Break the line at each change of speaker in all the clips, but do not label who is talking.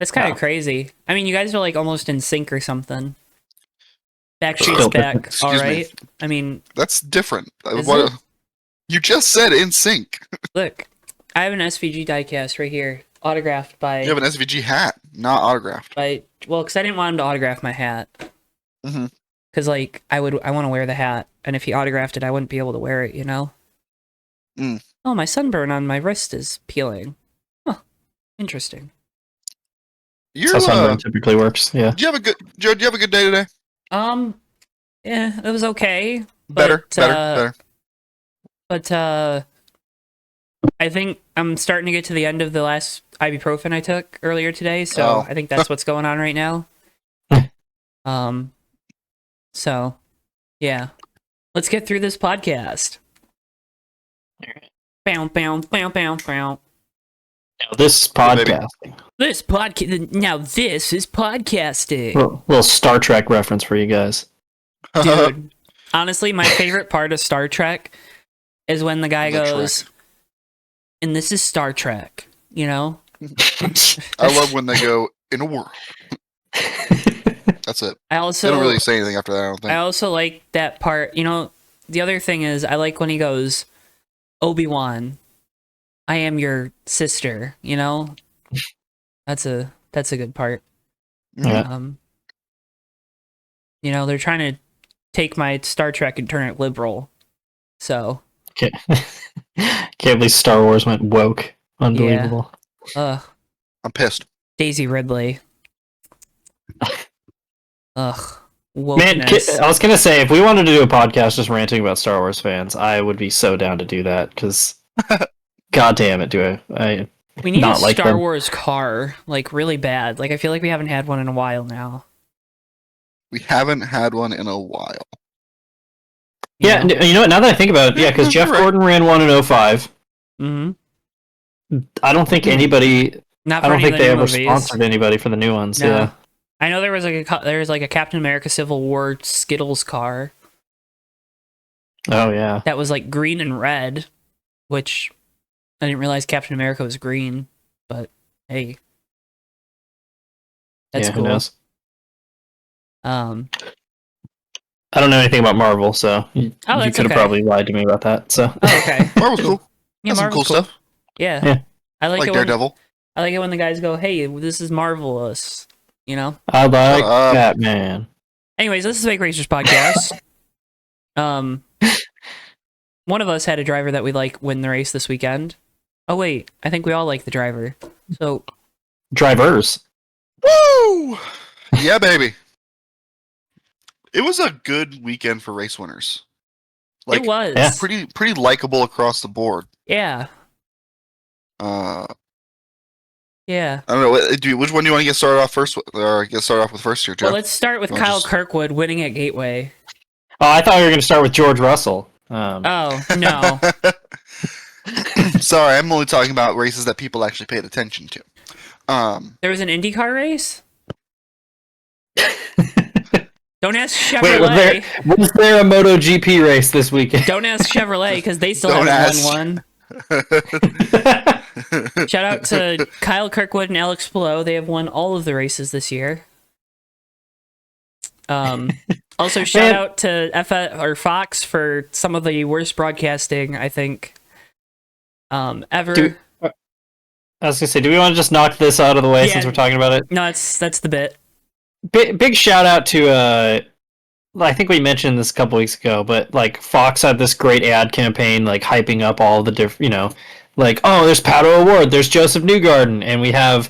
That's kind of
Wow.
crazy. I mean, you guys are like almost in sync or something. Backstreet's
Still
back,
Excuse
all
me.
right. I mean,
That's different.
Is it?
You just said in sync.
look, I have an SVG diecast right here, autographed by
You have an SVG hat, not autographed.
well, because I didn't want him to autograph my hat.
Mm-hmm.
Because like I want to wear the hat, and if he autographed it, I wouldn't be able to wear it. You know.
Mm.
Oh, my sunburn on my wrist is peeling. Huh. Interesting.
You're,
That's how sunburn typically works. Yeah.
do you have a good Joe? Do you have a good day today?
Yeah, it was okay.
Better,
But,
better.
But I think I'm starting to get to the end of the last ibuprofen I took earlier today, so
Oh.
I think that's what's going on right now. So yeah, let's get through this podcast. Bow, bow, bow, bow, bow.
Now, this
Oh, baby.
podcasting.
This podcast. Now this is podcasting,
Little Star Trek reference for you guys.
dude. Honestly, my favorite part of Star Trek is when the guy
The
goes, and this is Star Trek, you know?
I love when they go in a world. That's it.
I
They
also
don't really say anything after that. I don't think.
I also like that part. You know, the other thing is I like when he goes, Obi-Wan, I am your sister, you know? That's a good part.
Yeah.
You know, they're trying to take my Star Trek and turn it liberal. So,
Can't believe Star Wars went woke. Unbelievable.
I'm pissed.
Daisy Ridley. Ugh.
Man,
Wokeness.
I was gonna say, if we wanted to do a podcast just ranting about Star Wars fans, I would be so down to do that, because god damn it, do I
We need a
not like
Star
them.
Wars car, like really bad. Like I feel like we haven't had one in a while now.
We haven't had one in a while.
You
Yeah,
know?
you know what, now that I think about it, yeah, because Jeff
You're right.
Gordon ran one in 05.
Mm-hmm.
I don't think anybody,
Not
I
for
don't
any
think
of the
they
new
ever
movies.
sponsored anybody for the new ones,
No.
yeah.
I know there was like a Captain America Civil War Skittles car
Oh, yeah.
that was like green and red, which I didn't realize Captain America was green, but hey. That's
Yeah, who
cool.
knows?
Um
I don't know anything about Marvel, so you
that's
could have
okay.
probably lied to me about that, so.
oh, okay.
Marvel's cool.
Yeah,
That's some cool
Marvel's cool.
stuff.
Yeah.
Yeah.
I like,
Like
it when,
Daredevil.
I like it when the guys go, "Hey, this is marvelous." You know?
I like
up.
Batman.
Anyways, this is Fake Racers Podcast. One of us had a driver that we like win the race this weekend. Oh wait, I think we all like the driver. So
Drivers.
Woo! Yeah, baby. It was a good weekend for race winners. Like,
it was.
yeah.
pretty likable across the board.
Yeah.
I
Yeah.
don't know. Which one do you want to get started off first with, or get started off with first here, Jeff?
Well, let's start with
Well,
Kyle
just-
Kirkwood winning at Gateway.
Oh, I thought we were going to start with George Russell.
Oh, no.
Sorry, I'm only talking about races that people actually paid attention to.
There was an IndyCar race? Don't ask
Wait,
Chevrolet.
was there a MotoGP race this weekend?
Don't ask Chevrolet because they still
Don't
haven't
ask.
won one. Shout out to Kyle Kirkwood and Alex Pillow. They have won all of the races this year. Also, shout
Man.
out to Fox for some of the worst broadcasting, I think, ever.
I was going to say, do we want to just knock this out of the way
Yeah.
since we're talking about it?
No, that's the bit.
Big shout out to, I think we mentioned this a couple weeks ago, but like Fox had this great ad campaign, like hyping up all the different, like, oh, there's Pato Award, there's Joseph Newgarden, and we have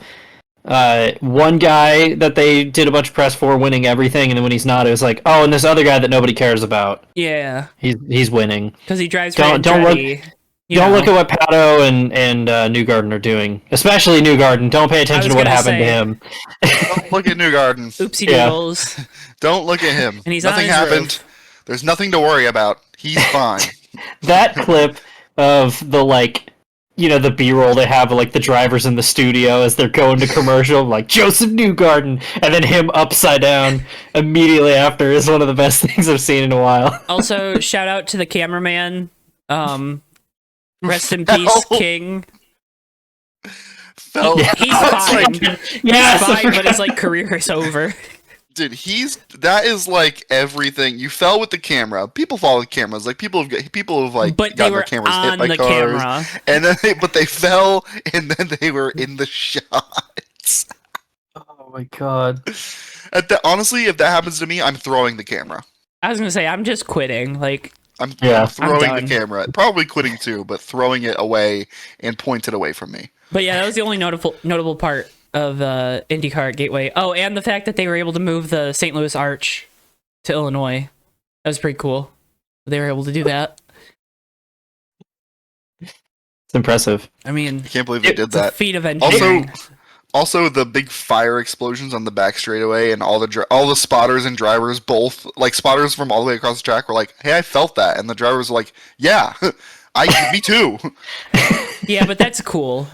one guy that they did a bunch of press for winning everything, and then when he's not, it was like, oh, and this other guy that nobody cares about,
Yeah,
he's winning.
because he drives
Don't
Andretti.
Don't look at what Pato and Newgarden are doing, especially Newgarden. Don't pay attention to what
gonna
happened
say-
to him.
Don't look at Newgarden.
Oopsie
Yeah.
doodles.
Don't look at him.
And he's
Nothing
on his
happened.
roof.
There's nothing to worry about. He's fine.
That clip of the the B-roll they have of, like, the drivers in the studio as they're going to commercial, like Joseph Newgarden, and then him upside down immediately after is one of the best things I've seen in a while.
Also, shout out to the cameraman. Rest in peace,
Fell.
King.
fell.
He's
That's
fine.
like-
Yes,
He's
I
fine, but
forgot.
his like career is over.
dude, that is like everything. You fell with the camera. People fall with cameras. Like people have like
But they
gotten
were
their cameras hit
on
by
the
cars,
camera.
and then they fell, and then they were in the shots.
Oh my god.
Honestly, if that happens to me, I'm throwing the camera.
I was gonna say I'm just quitting. Like,
I'm
Yeah.
throwing
I'm
the
done.
camera. Probably quitting too, but throwing it away and pointed away from me.
but yeah, that was the only notable part of IndyCar at Gateway. Oh, and the fact that they were able to move the St. Louis Arch to Illinois. That was pretty cool. They were able to do that.
It's impressive.
I mean,
I can't believe they did
it's a
that.
feat of engineering.
Also, the big fire explosions on the back straightaway, and all the spotters and drivers, both like spotters from all the way across the track, were like, "Hey, I felt that," and the drivers were like, "Yeah, me too."
Yeah, but that's cool.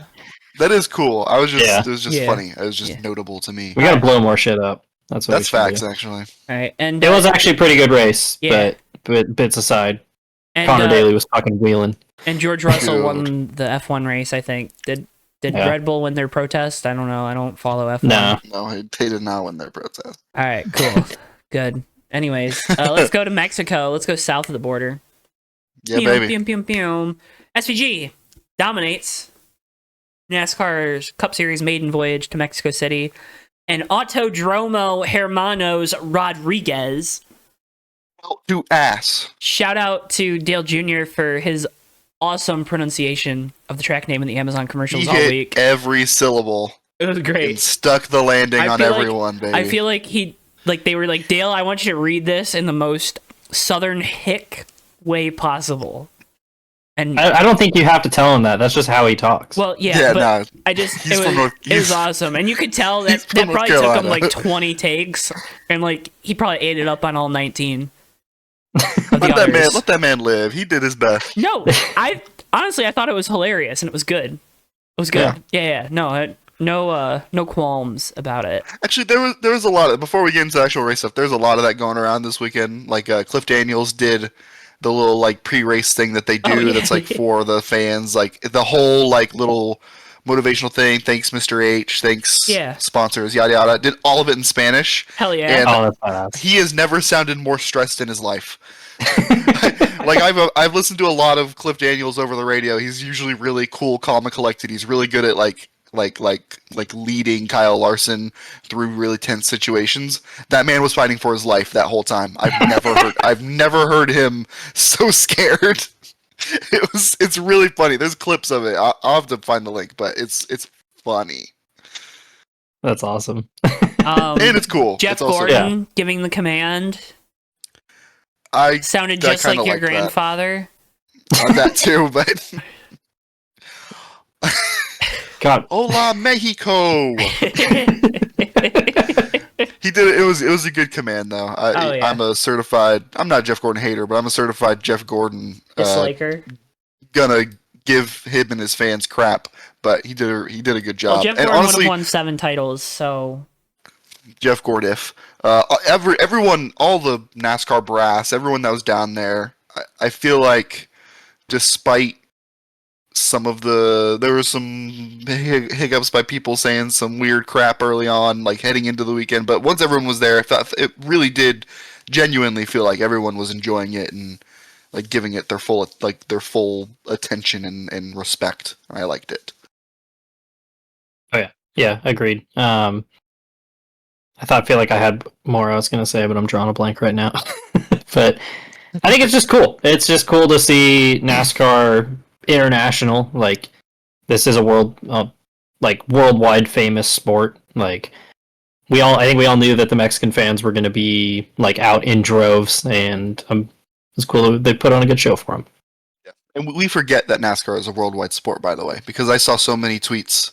That is cool. It was just
Yeah.
funny. It was just
Yeah.
notable to me.
We gotta blow more shit up. That's what
That's
we should
facts,
do.
actually.
All right, and
It was actually a pretty good race,
Yeah.
but bits aside,
and,
Connor Daly was fucking wheeling.
and George Russell
Dude.
won the F1 race. I think did
Yeah.
Red Bull win their protest? I don't know. I don't follow F1.
No.
No, they did not win their protest.
All right, cool, good. Anyways, let's go to Mexico. Let's go south of the border.
Yeah,
Pew,
baby.
pew, pew, pew. SVG dominates NASCAR's Cup Series maiden voyage to Mexico City, and Autodromo Hermanos Rodriguez.
To ass.
Shout out to Dale Jr. for his awesome pronunciation of the track name in the Amazon commercials
He
all
hit
week.
every syllable
It was
and
great.
stuck the landing
I
on
feel like-
everyone, baby.
I feel like they were like, Dale, I want you to read this in the most Southern hick way possible. And
I don't think you have to tell him that. That's just how he talks.
well, yeah,
yeah,
but
no.
I just
He's
it
from
was,
North-
it was
he's-
awesome, and you could tell
he's
that
from North
probably took him
Carolina.
like 20 takes, and like he probably ate it up on all 19. of the
Let
others.
that man live. He did his best.
No, I honestly I thought it was hilarious and it was good. It was good. Yeah. No qualms about it.
Actually, there was a lot of, before we get into actual race stuff. There's a lot of that going around this weekend. Like Cliff Daniels did the little like pre-race thing that they do.
Oh, yeah.
That's like for the fans. Like the whole like little motivational thing. Thanks, Mr. H. Thanks,
Yeah.
sponsors. Yada yada. Did all of it in Spanish.
Hell yeah.
And-
oh, that's badass.
He has never sounded more stressed in his life. Like I've listened to a lot of Cliff Daniels over the radio. He's usually really cool, calm, and collected. He's really good at like leading Kyle Larson through really tense situations. That man was fighting for his life that whole time. I've never heard him so scared. It's really funny. There's clips of it. I'll have to find the link, but it's funny
That's awesome.
and it's cool.
Jeff
it's also,
Gordon giving the command
I
sounded
I
just like
kinda
your
like that.
grandfather.
on that too, but
God.
Hola Mexico. He did it. It was a good command though.
Oh, yeah.
I'm not a Jeff Gordon hater, but I'm a certified Jeff Gordon
Disliker.
gonna give him and his fans crap, but he did a good job.
Well, Jeff
and
Gordon would
honestly,
have won 7 titles, so
Jeff Gordiff, everyone, all the NASCAR brass, everyone that was down there, I feel like, despite some of there were some hiccups by people saying some weird crap early on, like heading into the weekend, but once everyone was there, it really did genuinely feel like everyone was enjoying it and like giving it their full attention and respect. I liked it.
Yeah, agreed. I feel like I had more I was going to say, but I'm drawing a blank right now. But I think it's just cool. It's just cool to see NASCAR international. Like, this is a worldwide famous sport. Like, I think we all knew that the Mexican fans were going to be like out in droves, and it's cool that they put on a good show for them.
Yeah. And we forget that NASCAR is a worldwide sport, by the way, because I saw so many tweets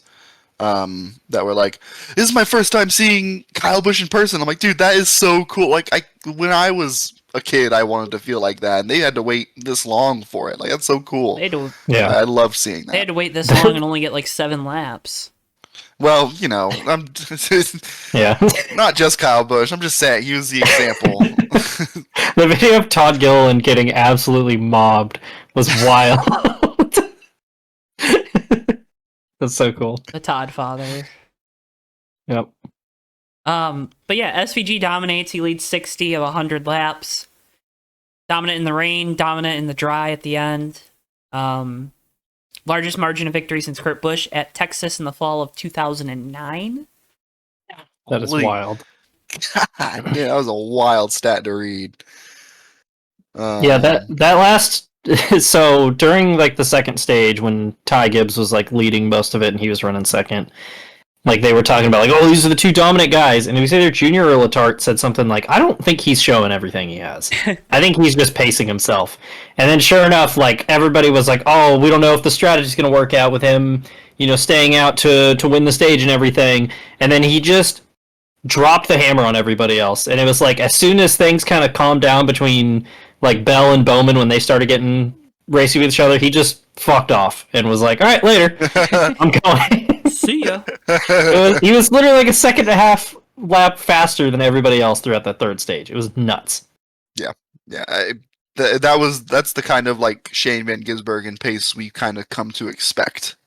that were like, "This is my first time seeing Kyle Busch in person." I'm like, dude, that is so cool. Like, when I was a kid, I wanted to feel like that, and they had to wait this long for it. Like, that's so cool.
they
Yeah,
I love seeing
had
that.
to wait this long and only get like 7 laps.
Well, I'm
yeah.
not just Kyle Busch. I'm just saying he was the example.
The video of Todd Gilliland getting absolutely mobbed was wild. That's so cool.
The Todd father.
Yep.
But yeah, SVG dominates. He leads 60 of 100 laps. Dominant in the rain, dominant in the dry at the end. Largest margin of victory since Kurt Busch at Texas in the fall of 2009.
That is
Holy-
wild.
God, yeah, that was a wild stat to read.
Yeah, that last so during like the second stage when Ty Gibbs was like leading most of it and he was running second, like they were talking about like, oh, these are the two dominant guys, and it was either Junior or Letarte said something like, I don't think he's showing everything he has. I think he's just pacing himself. And then sure enough, like everybody was like, oh, we don't know if the strategy's gonna work out with him, staying out to win the stage and everything. And then he just dropped the hammer on everybody else. And it was like as soon as things kind of calmed down between like Bell and Bowman when they started getting racy with each other, he just fucked off and was like, all right, later. I'm going.
See ya.
He was literally like a second and a half lap faster than everybody else throughout that third stage. It was nuts.
Yeah, that's the kind of like Shane Van Gisbergen pace we kind of come to expect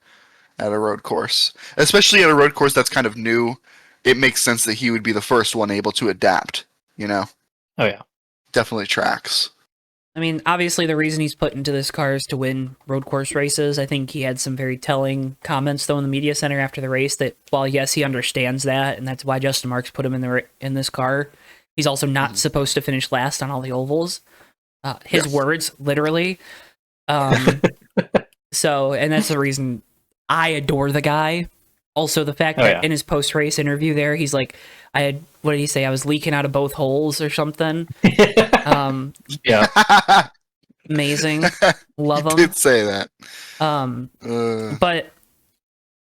at a road course, especially at a road course that's kind of new. It makes sense that he would be the first one able to adapt.
Oh yeah,
definitely tracks.
I mean, obviously the reason he's put into this car is to win road course races. I think he had some very telling comments, though, in the media center after the race that, while yes, he understands that, and that's why Justin Marks put him in this car, he's also not supposed to finish last on all the ovals. His words, literally. So, and that's the reason I adore the guy. Also, the fact that in his post-race interview there, he's like, what did he say? I was leaking out of both holes or something.
Yeah.
Amazing. Love him.
Did say that.
But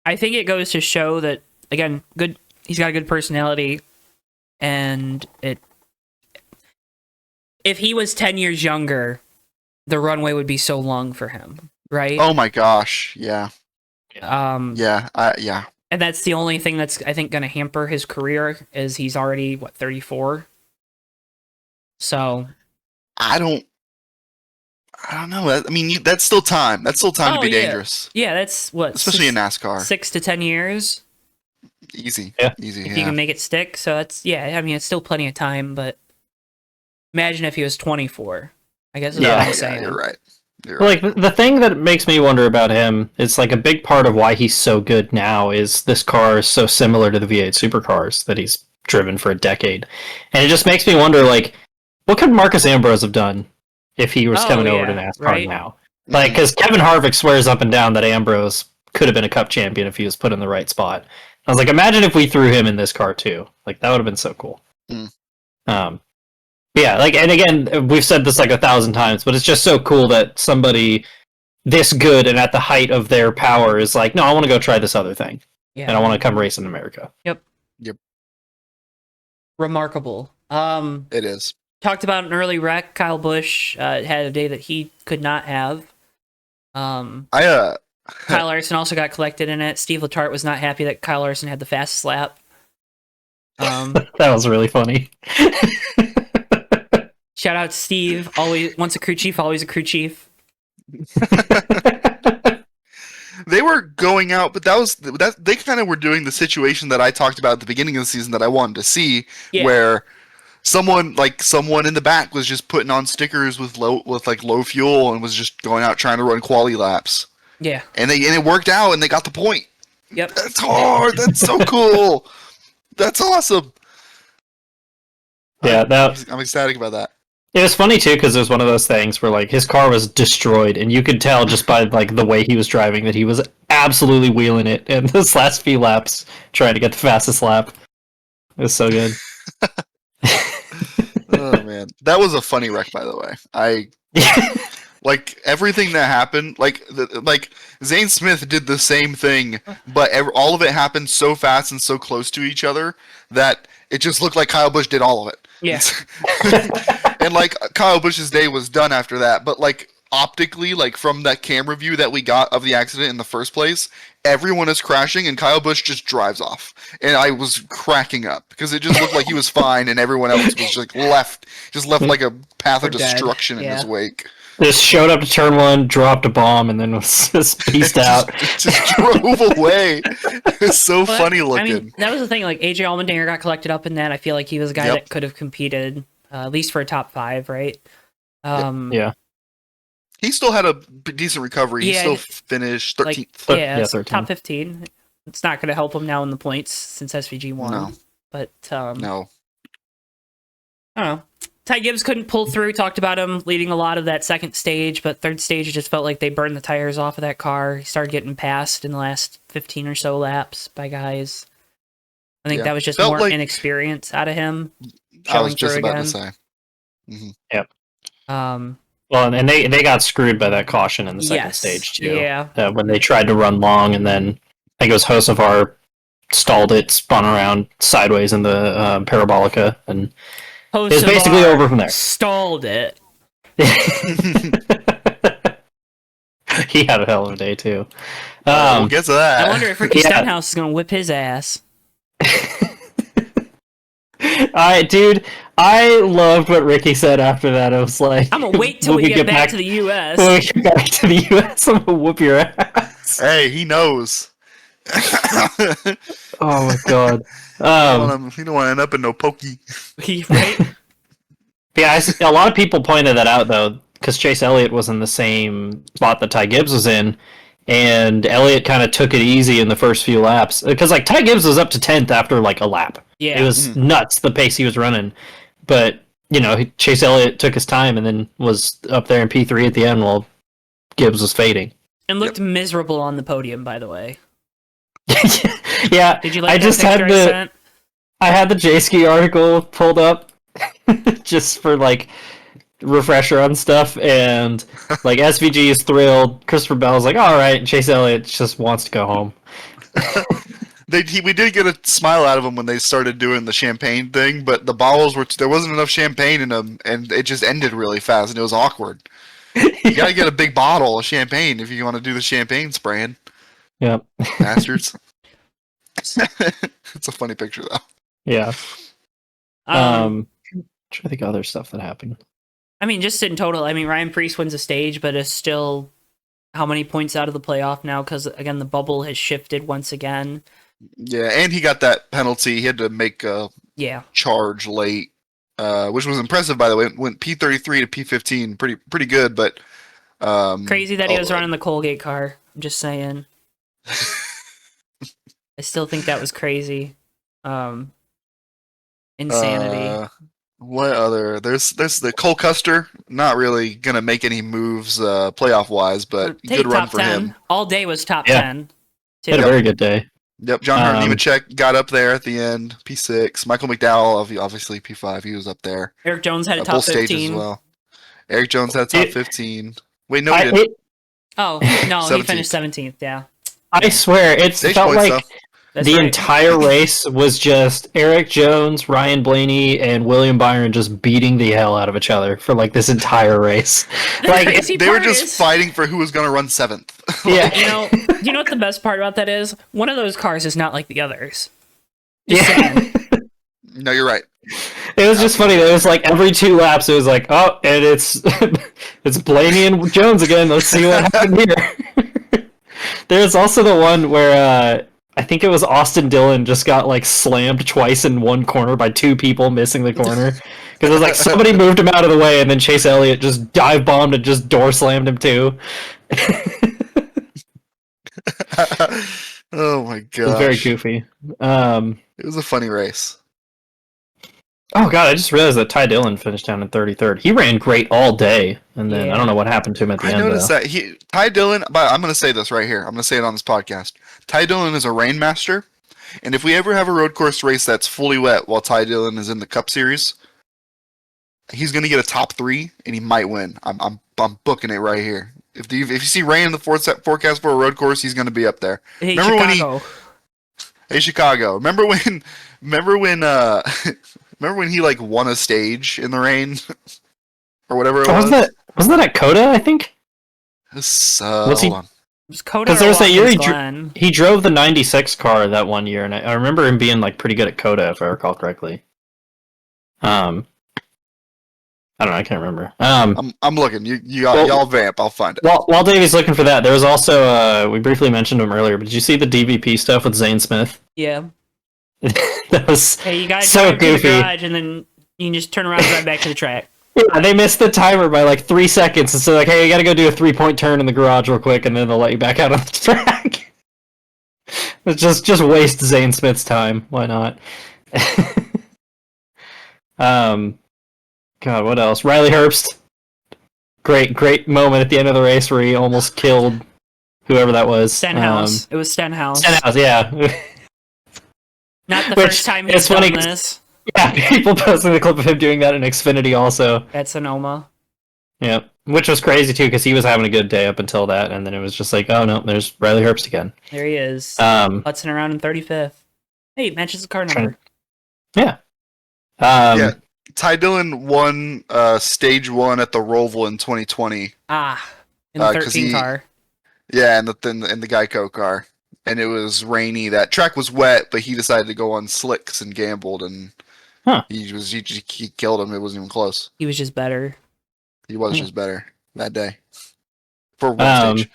I think it goes to show that, again, he's got a good personality, and if he was 10 years younger, the runway would be so long for him, right?
Oh my gosh, yeah.
Yeah. And that's the only thing that's, I think, going to hamper his career, is he's already, 34? So...
I don't know. I mean, that's still time. That's still time to be dangerous.
Yeah, that's what...
Especially in NASCAR.
6 to 10 years?
Easy.
Yeah.
Easy,
if you can make it stick. So that's... Yeah, I mean, it's still plenty of time, but... Imagine if he was 24. I guess that's what I'm saying.
You're right.
Like, the thing that makes me wonder about him is, like, a big part of why he's so good now is this car is so similar to the V8 supercars that he's driven for a decade. And it just makes me wonder, like, what could Marcus Ambrose have done if he was coming over to NASCAR now? Like, because Kevin Harvick swears up and down that Ambrose could have been a Cup champion if he was put in the right spot. I was like, imagine if we threw him in this car, too. Like, that would have been so cool. Yeah, like, and again, we've said this like 1,000 times, but it's just so cool that somebody this good and at the height of their power is like, no, I want to go try this other thing. Yeah. And I want to come race in America.
Yep. Remarkable.
It is.
Talked about an early wreck. Kyle Busch had a day that he could not have. Kyle Larson also got collected in it. Steve Letarte was not happy that Kyle Larson had the fastest lap.
That was really funny.
Shout out to Steve. Always, once a crew chief, always a crew chief.
They were going out, but they kind of were doing the situation that I talked about at the beginning of the season that I wanted to see, where someone in the back was just putting on stickers with low fuel and was just going out trying to run quali laps.
Yeah,
and it worked out, and they got the point.
Yep,
that's hard. That's so cool. That's awesome.
Yeah,
I'm ecstatic about that.
It was funny too because it was one of those things where like his car was destroyed, and you could tell just by like the way he was driving that he was absolutely wheeling it in those last few laps, trying to get the fastest lap. It was so good.
Oh man, that was a funny wreck, by the way. Like everything that happened, like Zane Smith did the same thing, but all of it happened so fast and so close to each other that it just looked like Kyle Busch did all of it.
Yeah.
And like Kyle Busch's day was done after that, but like optically, like from that camera view that we got of the accident in the first place, everyone is crashing and Kyle Busch just drives off. And I was cracking up because it just looked like he was fine and everyone else was like left like a path of destruction in his wake.
Just showed up to turn 1, dropped a bomb, and then was just pieced out.
just drove away. It's so funny looking.
I mean, that was the thing. Like AJ Allmendinger got collected up in that. I feel like he was a guy that could have competed at least for a top 5, right?
Yeah.
He still had a decent recovery. He still finished 13th.
Yeah,
13th.
top 15. It's not going to help him now in the points since SVG won.
No.
But
No.
I don't know. Ty Gibbs couldn't pull through. Talked about him leading a lot of that second stage, but third stage, it just felt like they burned the tires off of that car. He started getting passed in the last 15 or so laps by guys. I think that was just more inexperience out of him.
I was just about to say. Mm-hmm.
Yep. Well, and they got screwed by that caution in the second stage too.
Yeah.
When they tried to run long, and then I think it was Hocevar stalled it, spun around sideways in the Parabolica, and it's basically over from there.
Stalled it.
He had a hell of a day too.
We'll get to that.
I wonder if Ricky Stenhouse is going to whip his ass.
I loved what Ricky said after that. I was like,
I'm gonna wait till we get back to the U.S.
When we get back to the U.S., I'm gonna whoop your ass.
Hey, he knows.
Oh my god.
He don't want to end up in no pokey.
Right?
Yeah, a lot of people pointed that out though, because Chase Elliott was in the same spot that Ty Gibbs was in, and Elliott kind of took it easy in the first few laps because like Ty Gibbs was up to 10th after like a lap.
Yeah,
it was nuts the pace he was running, but Chase Elliott took his time and then was up there in P3 at the end while Gibbs was fading
and looked miserable on the podium. By the way.
Yeah,
did you like that picture
I had the J-Ski article pulled up just for like refresher on stuff, and like SVG is thrilled. Christopher Bell's like, all right, and Chase Elliott just wants to go home.
We did get a smile out of them when they started doing the champagne thing, but the bottles there wasn't enough champagne in them, and it just ended really fast, and it was awkward. You gotta get a big bottle of champagne if you want to do the champagne spraying.
Yep.
Bastards. It's a funny picture though.
Yeah. I'm trying to think of other stuff that happened.
I mean, just in total, Ryan Preece wins a stage, but is still how many points out of the playoff now? Because again, the bubble has shifted once again.
Yeah, and he got that penalty. He had to make a charge late, which was impressive, by the way. It went P33 to P15, pretty good, but
crazy that he was running the Colgate car. I'm just saying. I still think that was crazy. Insanity.
What other? There's the Cole Custer. Not really gonna make any moves playoff wise, but good run for
10.
him.
All day was top 10.
He had a very good day.
Yep, John Hurt Nemechek got up there at the end, P6. Michael McDowell, obviously P5. He was up there.
Eric Jones had a top 15
as well. Eric Jones had top 15. Wait, no, he didn't.
Oh no, he finished 17th. Yeah.
I swear, it felt like the entire race was just Eric Jones, Ryan Blaney, and William Byron just beating the hell out of each other for like this entire race. Like
they were just fighting for who was going to run 7th.
Yeah, you know what the best part about that is? One of those cars is not like the others.
No, you're right.
It was just funny. It was like every 2 laps, it was like, oh, and it's Blaney and Jones again. Let's see what happened here. There's also the one where I think it was Austin Dillon just got like slammed twice in one corner by 2 people missing the corner. Because it was like somebody moved him out of the way and then Chase Elliott just dive bombed and just door slammed him too.
Oh my god.
It was very goofy.
It was a funny race.
Oh god, I just realized that Ty Dillon finished down in 33rd. He ran great all day, and then I don't know what happened to him at the end.
I noticed that Ty Dillon. But I'm going to say this right here. I'm going to say it on this podcast. Ty Dillon is a rainmaster, and if we ever have a road course race that's fully wet while Ty Dillon is in the Cup Series, he's going to get a top 3, and he might win. I'm booking it right here. If you see rain in the forecast for a road course, he's going to be up there.
Hey, Chicago.
Hey Chicago. Remember when he like won a stage in the rain or whatever it was?
Wasn't that at Coda, I think?
Hold on.
Because
there was that year he drove the 96 car that one year, and I remember him being like pretty good at Coda, if I recall correctly. I don't know. I can't remember.
I'm looking. Y'all vamp. I'll find it.
While Davey's looking for that, there was also we briefly mentioned him earlier, but did you see the DVP stuff with Zane Smith?
Yeah.
That was
Hey, you gotta
so
drive to the
goofy.
garage and then you can just turn around and drive back to the track.
Yeah, they missed the timer by like 3 seconds, and so like, hey, you got to go do a 3-point turn in the garage real quick, and then they'll let you back out on the track. It's just waste Zane Smith's time. Why not? God, what else? Riley Herbst. Great moment at the end of the race where he almost killed whoever that was.
Stenhouse. It was Stenhouse.
Stenhouse, yeah.
Not the
Which,
first time
it's
he's done
funny 'cause-
this.
Yeah, people posting the clip of him doing that in Xfinity also.
At Sonoma.
Yeah, which was crazy too because he was having a good day up until that, and then it was just like, oh no, there's Riley Herbst again.
There he is.
Putzing
around in 35th. Hey, matches the car number.
Yeah.
Yeah. Ty Dillon won stage 1 at the Roval in 2020.
In the
'cause
13 car.
Yeah, in the Geico car, and it was rainy. That track was wet, but he decided to go on slicks and gambled, and he killed him. It wasn't even close.
He was just better.
He was just better that day for one stage.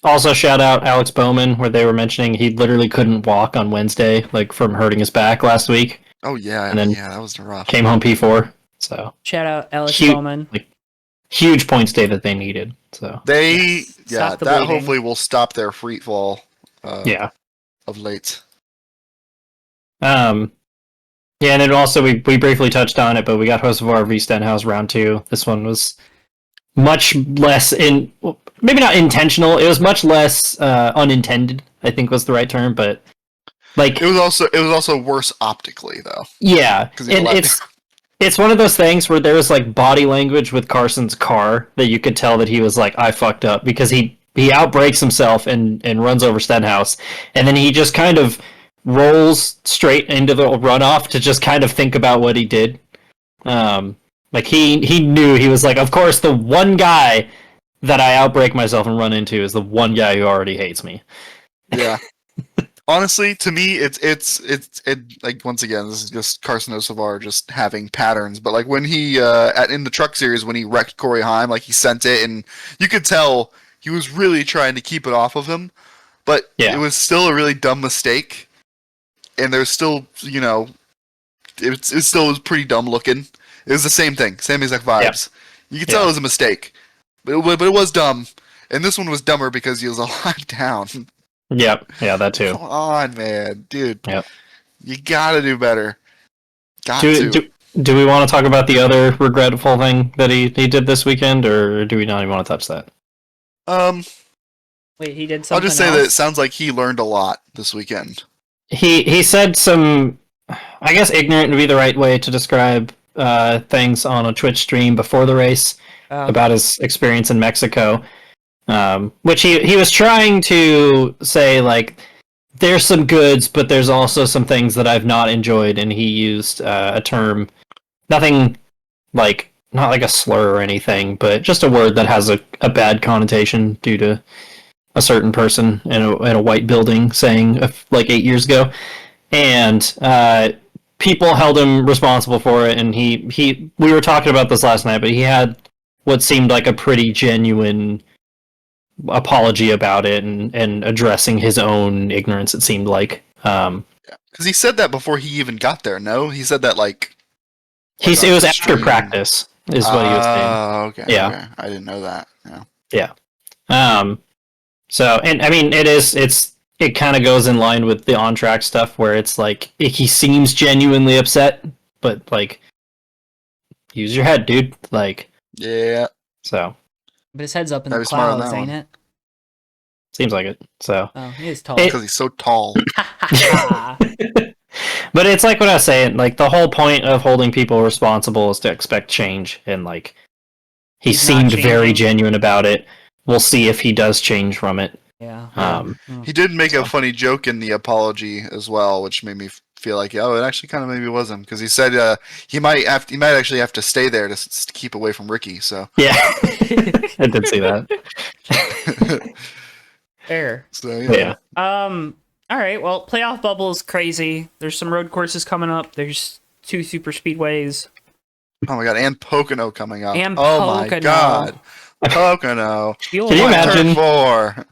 Also, shout out Alex Bowman, where they were mentioning he literally couldn't walk on Wednesday, like from hurting his back last week.
Oh yeah,
and then
that was rough.
Came home P4. So
shout out Alex Bowman.
Huge points day that they needed. So
that
bleeding.
hopefully will stop their free fall. Of late.
Yeah, and then also we briefly touched on it, but we got Hocevar v Stenhouse round 2. This one was much less maybe not intentional. It was much less unintended, I think was the right term, but like
it was also worse optically though.
Yeah, and it's one of those things where there was like body language with Carson's car that you could tell that he was like, I fucked up, because he outbrakes himself and runs over Stenhouse, and then he just kind of rolls straight into the runoff to just kind of think about what he did. Like he knew, he was like, of course the one guy that I outbrake myself and run into is the one guy who already hates me.
Yeah. Honestly, to me, it's like, once again, this is just Carson Hocevar just having patterns. But like when he in the Truck Series, when he wrecked Corey Heim, like he sent it, and you could tell he was really trying to keep it off of him, but it was still a really dumb mistake. And there's still, it still was pretty dumb looking. It was the same thing, same exact vibes. You could tell it was a mistake, but it was dumb. And this one was dumber because he was a lot down.
Yep, yeah, that too.
Come on, man, dude.
Yep.
You gotta do better.
Do we want to talk about the other regretful thing that he did this weekend, or do we not even want to touch that?
Wait, he did something
I'll just say
else?
that it sounds like he learned a lot this weekend.
He said some, I guess ignorant would be the right way to describe things on a Twitch stream before the race about his experience in Mexico, which he was trying to say, like, there's some goods, but there's also some things that I've not enjoyed, and he used a term, nothing like, not like a slur or anything, but just a word that has a bad connotation due to a certain person in a white building saying like 8 years ago, and people held him responsible for it. And we were talking about this last night, but he had what seemed like a pretty genuine apology about it and addressing his own ignorance. It seemed like
because he said that before he even got there. No, he said that like
it was after practice is what he was saying.
Oh, okay.
Yeah,
okay. I didn't know that.
Yeah. So, and I mean, it kind of goes in line with the on-track stuff where it's like, he seems genuinely upset, but like, use your head, dude. Like,
yeah.
So.
But his head's up in
Gotta
the
be smart on
clouds,
that
ain't
one.
it?
Seems like it. So.
Oh, he is tall.
Because he's so tall.
But it's like what I was saying, like, the whole point of holding people responsible is to expect change, and like, he seemed very genuine about it. We'll see if he does change from it.
Yeah.
He did make a funny joke in the apology as well, which made me feel like, it actually kind of maybe was him, because he said he might actually have to stay there to keep away from Ricky. So
yeah, I did see that.
Fair.
So yeah.
All right. Well, playoff bubble is crazy. There's some road courses coming up. There's 2 super speedways.
Oh my god, and Pocono coming up.
And
Oh my
Pocono.
god. Pocono.
Can
you imagine?
Turn 4.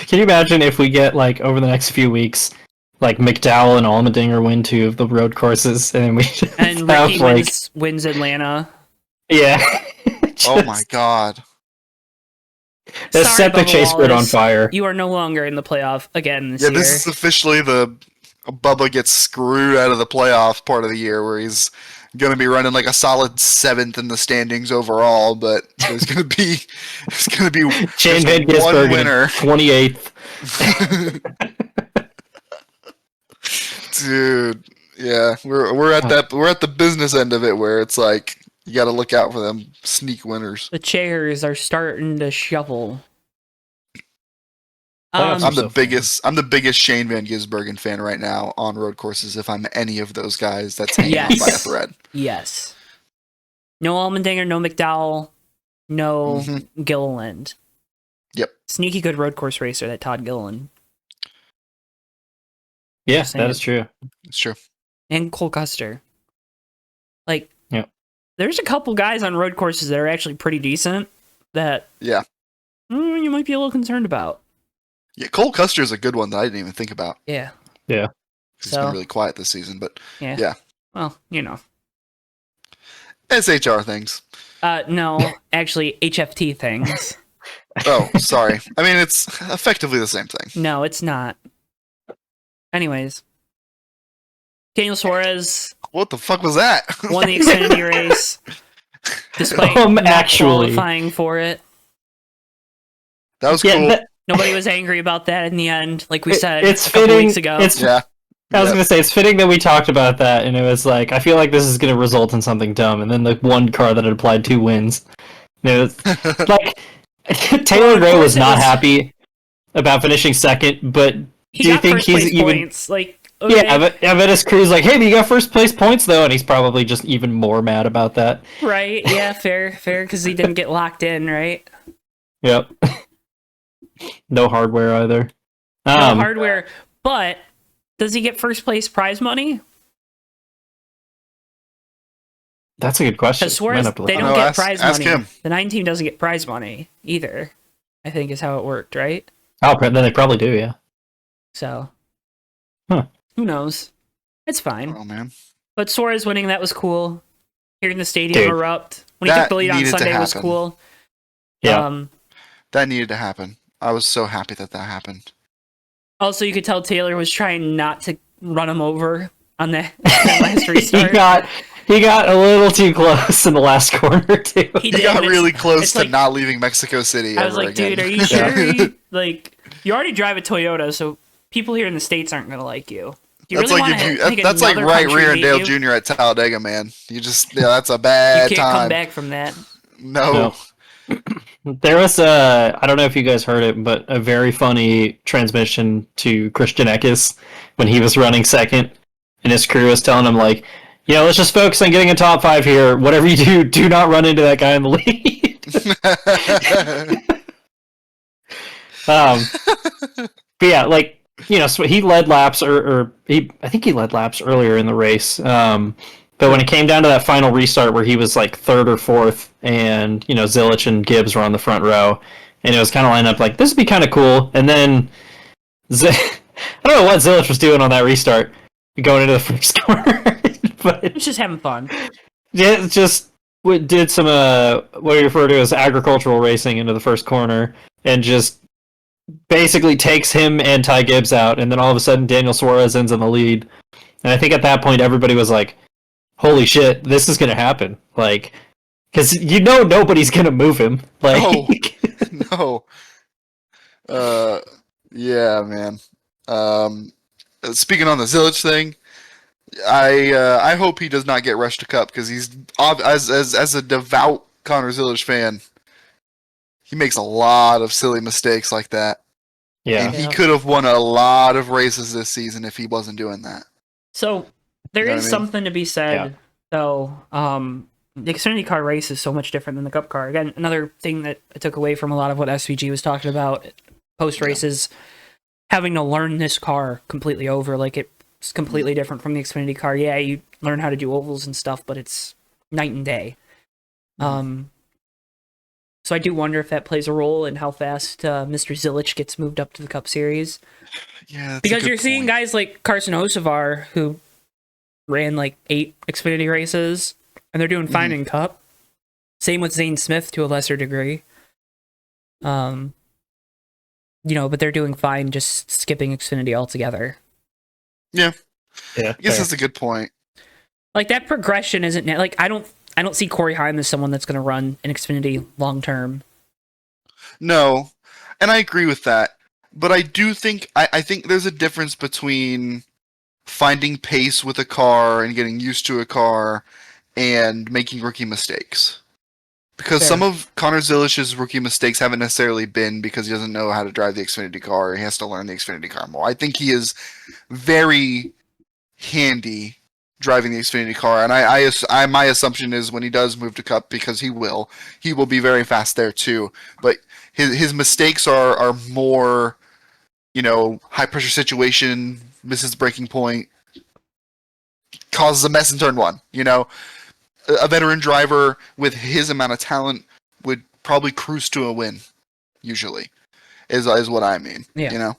Can you imagine if we get like over the next few weeks, like McDowell and Allmendinger win 2 of the road courses, and then we just
And
have
Ricky
like
wins Atlanta.
yeah.
Oh my god.
Let's
Sorry,
set the
Bubba
chase grid on
Wallace.
fire.
You are no longer in the playoff again this
Yeah,
year.
this is officially the Bubba gets screwed out of the playoff part of the year where he's going to be running like a solid 7th in the standings overall, but there's going to be
Shane
just
Van
one
Gisbergen,
winner.
28th.
Dude, yeah, we're at the business end of it where it's like you got to look out for them sneak winners.
The chairs are starting to shuffle.
Playoffs are
I'm the
so
biggest Shane Van Gisbergen fan right now on road courses. If I'm any of those guys, that's hanging out by a
Yes.
thread.
Yes. No Allmendinger, no McDowell, no Gilliland.
Yep.
Sneaky good road course racer, that Todd Gilliland.
Yeah,
Just
that
saying.
is true.
It's true.
And Cole Custer. Like,
Yep.
There's a couple guys on road courses that are actually pretty decent that
Yeah.
You might be a little concerned about.
Yeah, Cole Custer is a good one that I didn't even think about.
Yeah.
Yeah.
He's
So-
been really quiet this season, but
Yeah.
Yeah.
Well, you know.
SHR things.
No, actually, HFT things.
Oh, sorry. I mean, it's effectively the same thing.
No, it's not. Anyways. Daniel Suarez
What the fuck was that?
won the Xfinity race despite not
actually.
qualifying for it.
That was
Yeah,
cool.
Nobody was angry about that in the end, like we said
it's
a couple
fitting.
weeks ago.
Yeah.
I was
Yeah.
gonna say it's fitting that we talked about that, and it was like I feel like this is gonna result in something dumb, and then the one car that had applied 2 wins. And it was like Taylor
of
Gray
course
was
it
not
was-
happy about finishing second, but
He
do you
got
think
first
he's
place
even?
points. Like, okay,
Yeah, but his crew's like, hey, but you got first place points though, and he's probably just even more mad about that.
right? Yeah, fair, because he didn't get locked in, right?
Yep. No hardware either.
No
Um,
hardware, but does he get first place prize money?
That's a good question.
Because Suarez,
Might have to look
they
it
don't
up.
No,
get
ask-
prize
ask
money.
him.
The 9 team doesn't get prize money either. I think is how it worked, right?
Oh, then they probably do. Yeah.
So,
Huh.
who knows? It's fine.
Oh man.
But Suarez winning, that was cool. Hearing the stadium
Dude.
erupt when he
That
took the lead on
needed to
Sunday was
happen.
cool.
Yeah.
That needed to happen. I was so happy that happened.
Also, you could tell Taylor was trying not to run him over on that last restart.
he got a little too close in the last corner too.
He
He
did,
got
and it's-
really close
it's
to
like-
not leaving Mexico City.
I was
ever
like,
again.
dude, are you sure? Like, you already drive a Toyota, so people here in the States aren't gonna like you. Do you
That's
really
like
want
if
to
you, that's like
another
Wright
country
Rear and
hate
Dale
you?
Jr. at Talladega, man. You just that's a
You
bad
can't
time.
come back from that.
No.
There was I don't know if you guys heard it, but a very funny transmission to Christian Eckes when he was running second, and his crew was telling him like, "Yeah, let's just focus on getting a top 5 here. Whatever you do, do not run into that guy in the lead." But yeah, like so he led laps, I think he led laps earlier in the race. But when it came down to that final restart where he was like 3rd or 4th, and Zilich and Gibbs were on the front row, and it was kind of lined up like this would be kind of cool, and then I don't know what Zilich was doing on that restart, going into the first corner, but
It's just having fun.
yeah, just did some what we refer to as agricultural racing into the first corner, and just basically takes him and Ty Gibbs out, and then all of a sudden Daniel Suarez ends in the lead, and I think at that point everybody was like, holy shit, this is gonna happen, like, because nobody's gonna move him, like.
No. Yeah, man. Speaking on the Zilich thing, I hope he does not get rushed to Cup because he's as a devout Connor Zilich fan, he makes a lot of silly mistakes like that.
Yeah.
And he could have won a lot of races this season if he wasn't doing that.
So there
You know
is
what I mean?
something to be said, though. The Xfinity car race is so much different than the Cup car. Again, another thing that I took away from a lot of what SVG was talking about post races, having to learn this car completely over. Like, it's completely different from the Xfinity car. Yeah, you learn how to do ovals and stuff, but it's night and day.
Mhm.
So I do wonder if that plays a role in how fast Mr. Zilich gets moved up to the Cup Series.
Yeah, that's a
Because
good
you're seeing
point.
guys like Carson Hocevar who ran like 8 Xfinity races, and they're doing fine
Mhm.
in Cup. Same with Zane Smith to a lesser degree. But they're doing fine just skipping Xfinity altogether.
Yeah.
I guess that's a good point.
Like that progression isn't like I don't see Corey Heim as someone that's going to run an Xfinity long term.
No, and I agree with that. But I do think I think there's a difference between finding pace with a car and getting used to a car and making rookie mistakes. Because some
Fair.
of Connor Zilich's rookie mistakes haven't necessarily been because he doesn't know how to drive the Xfinity car. He has to learn the Xfinity car more. I think he is very handy driving the Xfinity car, and my assumption is when he does move to Cup, because he will be very fast there too. But his mistakes are more, high pressure situation, misses the breaking point, causes a mess in turn one. A veteran driver with his amount of talent would probably cruise to a win. Usually, is what I mean.
Yeah. No,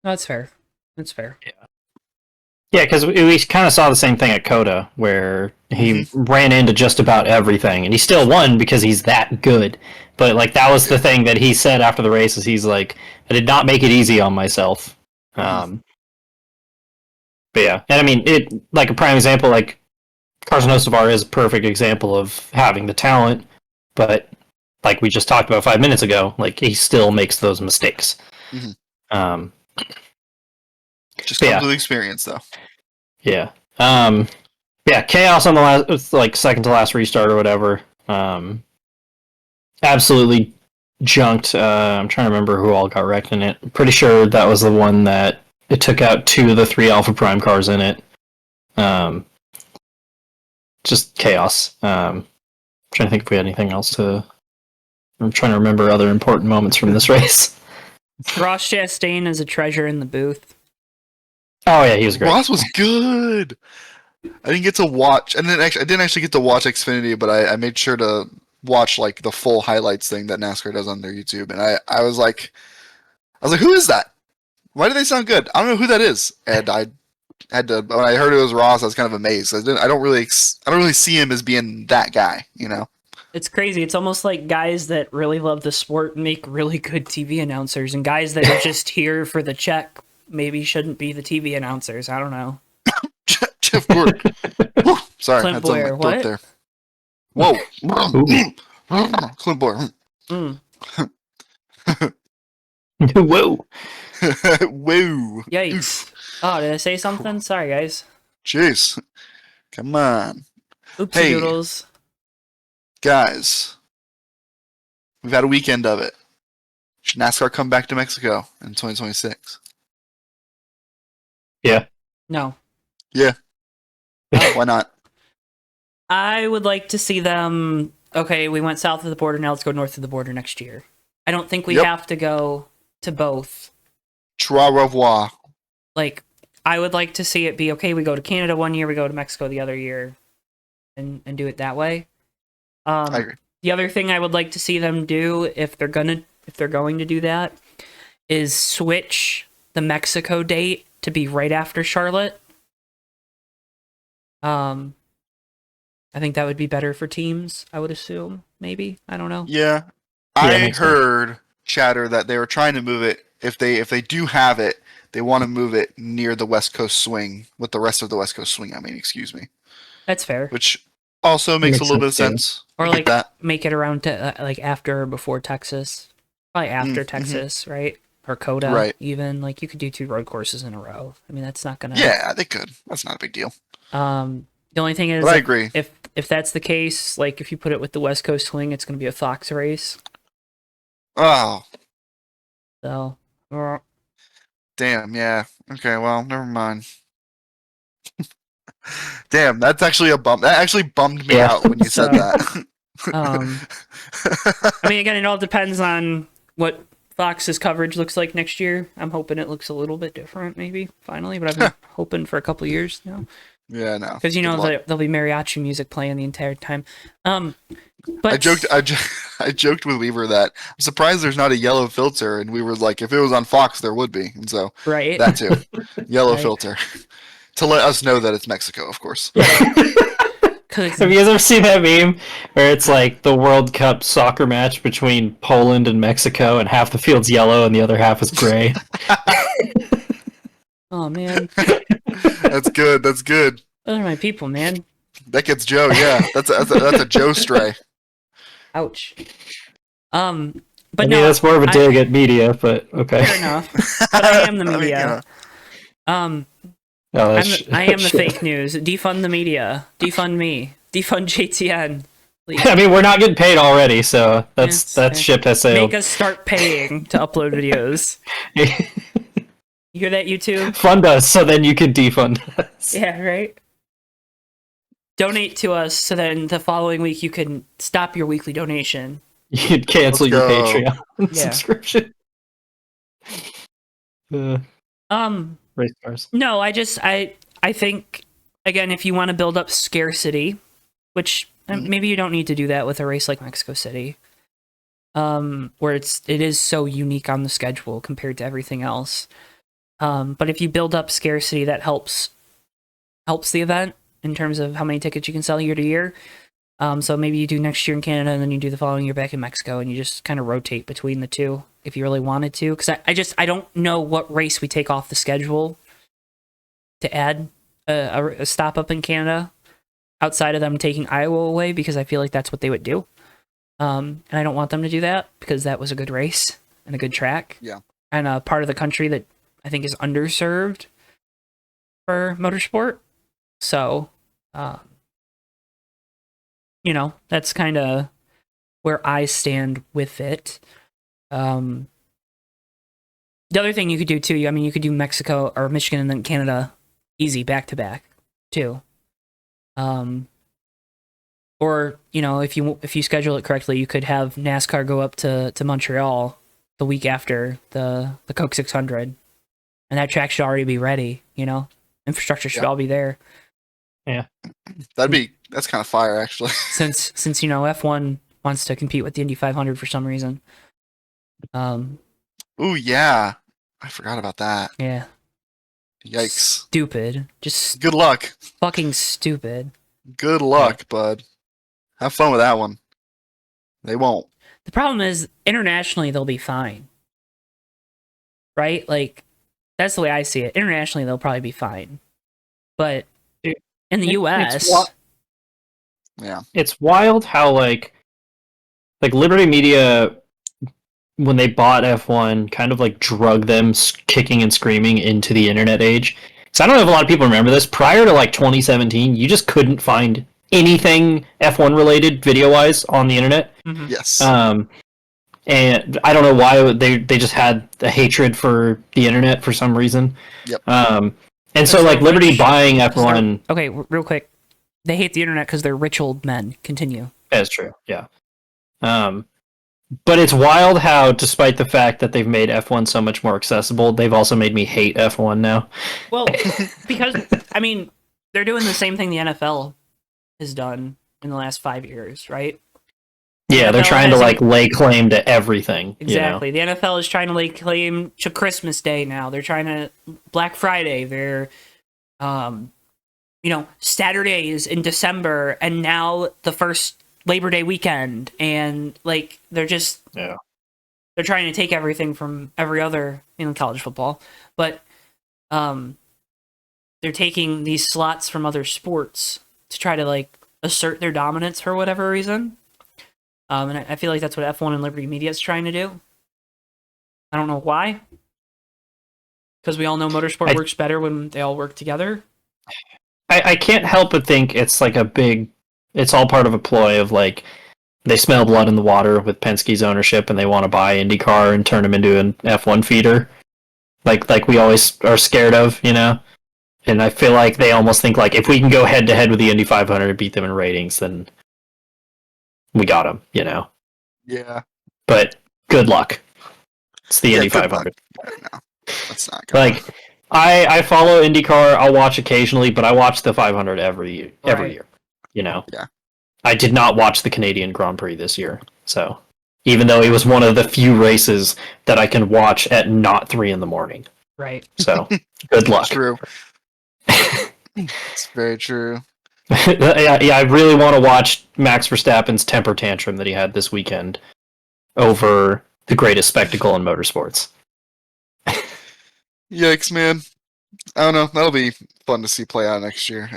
that's fair. That's fair.
Yeah, because we kind of saw the same thing at Coda, where he ran into just about everything, and he still won because he's that good. But like that was the thing that he said after the race, is he's like, I did not make it easy on myself. But yeah, and I mean, it like a prime example, like Carson Hocevar is a perfect example of having the talent, but like we just talked about 5 minutes ago, like he still makes those mistakes.
Mm-hmm. Just comes with experience, though.
Yeah. Yeah, chaos on the last, like second to last restart or whatever. Absolutely junked. I'm trying to remember who all got wrecked in it. Pretty sure that was the one that it took out 2 of the 3 Alpha Prime cars in it. Just chaos. Trying to think if we had anything else to. I'm trying to remember other important moments from this race.
Ross Chastain is a treasure in the booth.
Oh yeah, he was great.
Ross was good. I didn't get to watch, and then actually, I didn't actually get to watch Xfinity, but I made sure to watch like the full highlights thing that NASCAR does on their YouTube, and I was like, who is that? Why do they sound good? I don't know who that is, and I had to, when I heard it was Ross, I was kind of amazed. I don't really see him as being that guy,
It's crazy. It's almost like guys that really love the sport make really good TV announcers, and guys that are just here for the check maybe shouldn't be the TV announcers. I don't know.
Jeff Gordon. Sorry,
Clint
had something
Boyer,
in my throat
what?
there. Whoa. Clint Boyer.
Whoa.
Whoa.
Yikes. Oh, did I say something? Sorry, guys.
Jeez. Come on.
Oopsie
Hey.
doodles.
Guys, we've had a weekend of it. Should NASCAR come back to Mexico in 2026?
Yeah.
No.
Yeah. Why not?
I would like to see them. Okay, we went south of the border. Now let's go north of the border next year. I don't think we have to go to both.
Au revoir.
Like, I would like to see it be okay. We go to Canada one year, we go to Mexico the other year, and do it that way.
I agree.
The other thing I would like to see them do, if they're going to do that, is switch the Mexico date to be right after Charlotte. I think that would be better for teams, I would assume. Maybe. I don't know.
Yeah. I heard chatter that they were trying to move it. If they do have it, they want to move it near the West Coast swing, with the rest of the West Coast swing, excuse me.
That's fair.
Which also makes a little bit of sense.
Or like make it around to like after or before Texas. Probably after Texas, right? Or Coda,
right.
Even. Like you could do 2 road courses in a row. I mean, that's not going to...
Yeah, they could. That's not a big deal.
The only thing is,
but I agree.
If that's the case, like if you put it with the West Coast swing, it's going to be a Fox race.
Oh.
So.
Damn, yeah. Okay, well, never mind. Damn, that's actually a bum. That actually bummed me out when you said that.
I mean, again, it all depends on what Fox's coverage looks like next year. I'm hoping it looks a little bit different, maybe, finally, but I've been hoping for a couple of years now.
Yeah, no.
Because
Good luck.
there'll be mariachi music playing the entire time. But
I joked with Weaver that I'm surprised there's not a yellow filter, and we were like, if it was on Fox, there would be, and so
right,
that too, yellow
Right.
filter, to let us know that it's Mexico, of course.
because
Have you guys ever seen that meme where it's like the World Cup soccer match between Poland and Mexico, and half the field's yellow and the other half is gray?
oh man,
That's good. That's good.
those are my people, man.
That gets Joe. Yeah, that's a Joe stray.
Ouch. But
I mean,
no,
that's more of a dig at media, but okay.
fair enough. But I am the
I mean,
media.
yeah.
Oh,
I am the
shit.
fake news. Defund the media. Defund me. Defund JTN. Please.
I mean, we're not getting paid already, so
Yes,
that
yeah.
ship has sailed.
Make us start paying to upload videos. You hear that, YouTube?
Fund us, so then you can defund us.
Yeah, right? Donate to us so then the following week you can stop your weekly donation.
You could cancel
Let's
your
go.
Patreon
Yeah.
subscription. Race cars.
No, I think, again, if you want to build up scarcity, which maybe you don't need to do that with a race like Mexico City, where it is so unique on the schedule compared to everything else. But if you build up scarcity, that helps the event in terms of how many tickets you can sell year to year. So maybe you do next year in Canada, and then you do the following year back in Mexico, and you just kind of rotate between the two if you really wanted to. Because I don't know what race we take off the schedule to add a stop up in Canada outside of them taking Iowa away, because I feel like that's what they would do. And I don't want them to do that, because that was a good race and a good track.
Yeah.
And a part of the country that I think is underserved for motorsport. So, that's kind of where I stand with it. The other thing you could do too, you could do Mexico or Michigan and then Canada easy back to back too. Or if you schedule it correctly, you could have NASCAR go up to Montreal the week after the Coke 600, and that track should already be ready. Infrastructure should all be there.
That's kind of fire, actually.
Since F1 wants to compete with the Indy 500 for some reason.
Ooh, yeah. I forgot about that.
Yeah.
Yikes.
Stupid. Just
Good luck.
fucking stupid.
Good luck, bud. Have fun with that one. They won't.
The problem is, internationally, they'll be fine. Right? Like, that's the way I see it. Internationally, they'll probably be fine. But in the US...
Yeah.
It's wild how, like Liberty Media, when they bought F1, kind of, drug them kicking and screaming into the internet age. So I don't know if a lot of people remember this. Prior to, 2017, you just couldn't find anything F1 related video-wise on the internet.
Mm-hmm.
Yes.
And I don't know why they just had a hatred for the internet for some reason.
Yep.
And so Liberty buying F1.
Okay, real quick. They hate the internet because they're rich old men. Continue.
That's true. Yeah. But it's wild how, despite the fact that they've made F1 so much more accessible, they've also made me hate F1 now.
Well, because they're doing the same thing the NFL has done in the last 5 years, right?
Yeah, they're
NFL
trying to
has
lay claim to everything.
Exactly. The NFL is trying to lay claim to Christmas Day now. They're trying to Black Friday. They're, Saturdays in December, and now the first Labor Day weekend, and they're trying to take everything from every other college football, but they're taking these slots from other sports to try to assert their dominance for whatever reason. And I feel like that's what F1 and Liberty Media is trying to do. I don't know why. Because we all know motorsport works better when they all work together.
I can't help but think it's it's all part of a ploy of they smell blood in the water with Penske's ownership, and they want to buy IndyCar and turn them into an F1 feeder. Like we always are scared of, And I feel like they almost think if we can go head to head with the Indy 500 and beat them in ratings, then we got them,
Yeah.
But good luck. It's the Indy
good
500.
luck. No, that's not good.
I follow IndyCar. I'll watch occasionally, but I watch the 500 every
Right.
year. You know.
Yeah.
I did not watch the Canadian Grand Prix this year, so even though it was one of the few races that I can watch at not 3 a.m.
Right.
So good luck.
True. It's very true.
Yeah, I really want to watch Max Verstappen's temper tantrum that he had this weekend over the greatest spectacle in motorsports.
Yikes, man. I don't know. That'll be fun to see play out next year.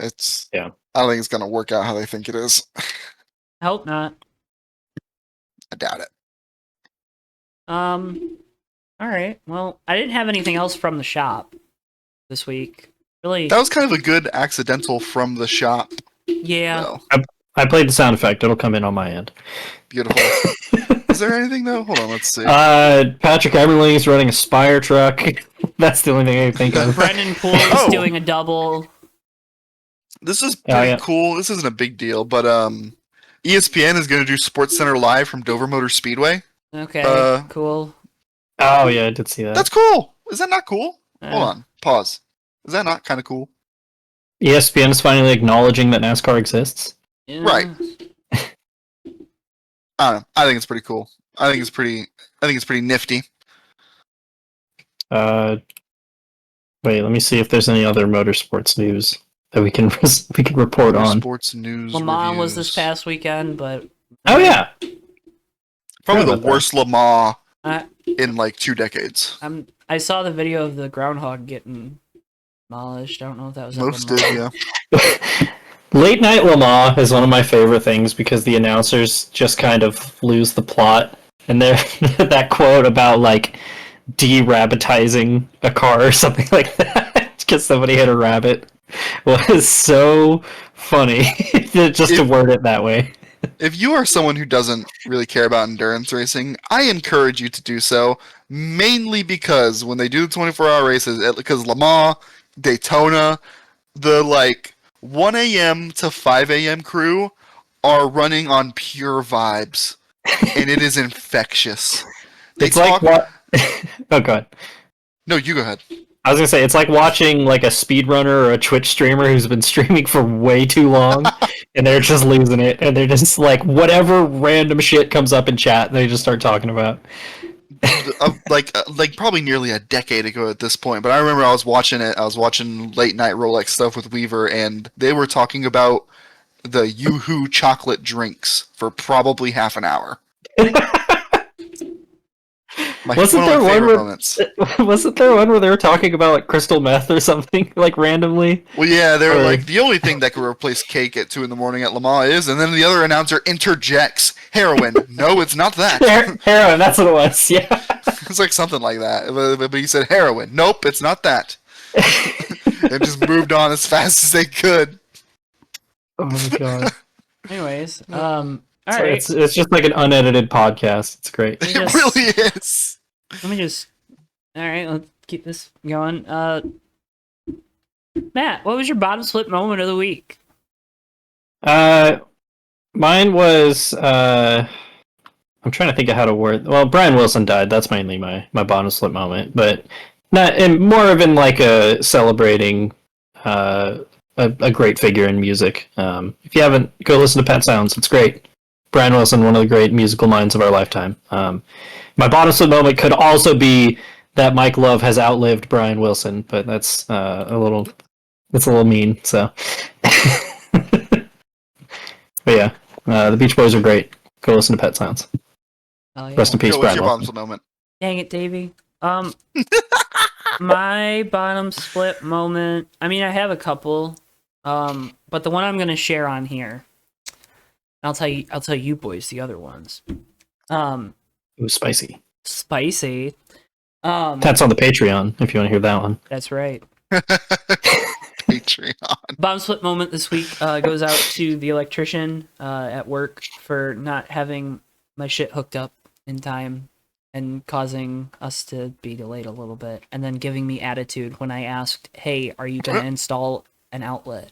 Yeah.
I don't think it's gonna work out how they think it is.
Hope not.
I doubt it.
All right. Well, I didn't have anything else from the shop this week. Really?
That was kind of a good accidental from the shop.
Yeah.
though.
I played the sound effect. It'll come in on my end.
Beautiful. Is there anything though? Hold on, let's see.
Patrick Emerling is running a Spire truck. That's the only thing I can think of.
Brendan Poole is
Oh.
doing a double.
This is pretty
yeah.
cool. This isn't a big deal, but ESPN is going to do Sports Center Live from Dover Motor Speedway.
Okay. Cool.
Oh yeah, I did see that.
That's cool. Is that not cool?
Uh,
Hold on. Pause. Is that not kind of cool?
ESPN is finally acknowledging that NASCAR exists.
yeah.
Right. I don't know. I think it's pretty cool. I think it's pretty nifty.
Wait, let me see if there's any other motorsports news that we can report on.
Sports news.
Le Mans was
reviews.
this past weekend, but
Oh yeah,
Probably
Forgot
the
about that.
worst Le Mans
I
in like 2 decades.
I saw the video of the groundhog getting demolished. I don't know if that was at
Most
Le
did,
Mans.
yeah.
Late Night Le Mans is one of my favorite things because the announcers just kind of lose the plot, and they're that quote about like de-rabbitizing a car or something like that because somebody hit a rabbit was so funny just to word it that way.
If you are someone who doesn't really care about endurance racing, I encourage you to do so, mainly because when they do the 24-hour races, because Le Mans, Daytona, the like 1 a.m. to 5 a.m. crew are running on pure vibes, and it is infectious.
It's like what? Oh god.
No, you go ahead.
I was gonna say it's like watching like a speedrunner or a Twitch streamer who's been streaming for way too long, and they're just losing it, and they're just like whatever random shit comes up in chat, they just start talking about.
Like probably nearly a decade ago at this point, but I remember I was watching it. I was watching late night Rolex stuff with Weaver, and they were talking about the Yoo-hoo chocolate drinks for probably half an hour.
Wasn't there one where wasn't there one where they were talking about like crystal meth or something like randomly?
Well, yeah, they were like the only thing that could replace cake at 2 a.m. at Le Mans is, and then the other announcer interjects heroin. No, it's not that.
Heroin, that's what it was. Yeah,
It's like something like that. But he said heroin. Nope, it's not that. And just moved on as fast as they could.
Oh my god.
Anyways, all right.
It's just like an unedited podcast. It's great.
It really is.
Let me just. All right, let's keep this going. Matt, what was your bottom split moment of the week?
Mine was I'm trying to think of how to word. Well, Brian Wilson died. That's mainly my bottom split moment, but not and more of in like a celebrating a great figure in music. If you haven't, go listen to Pet Sounds. It's great. Brian Wilson, one of the great musical minds of our lifetime. My bottom split moment could also be that Mike Love has outlived Brian Wilson, but that's a little mean. So, but yeah, the Beach Boys are great. Go listen to Pet Sounds.
Oh, yeah.
Rest in peace,
What's
Brian
your
Wilson.
bottom split moment?
Dang it, Davey. My bottom split moment. I mean, I have a couple, but the one I'm gonna share on here. I'll tell you boys the other ones.
It was spicy.
Spicy.
That's on the Patreon if you want to hear that one.
That's right.
Patreon.
Bottom split moment this week goes out to the electrician at work for not having my shit hooked up in time and causing us to be delayed a little bit, and then giving me attitude when I asked, "Hey, are you gonna install an outlet?"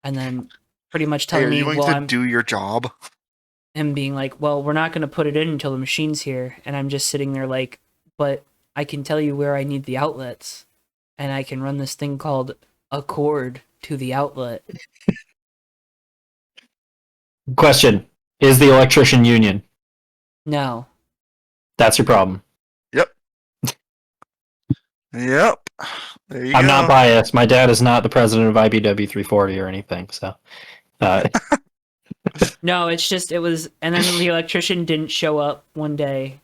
And then pretty much
Hey,
telling
are
me,
you going
"Well,
to
I'm,"
do your job?
him being like, "Well, we're not gonna put it in until the machine's here," and I'm just sitting there like, "But I can tell you where I need the outlets." and I can run this thing called a cord to the outlet.
Question: is the electrician union?
No.
That's your problem.
Yep. Yep. There you
I'm
go.
not biased. My dad is not the president of IBW 340 or anything. So,
No, it's just it was, and then the electrician didn't show up one day,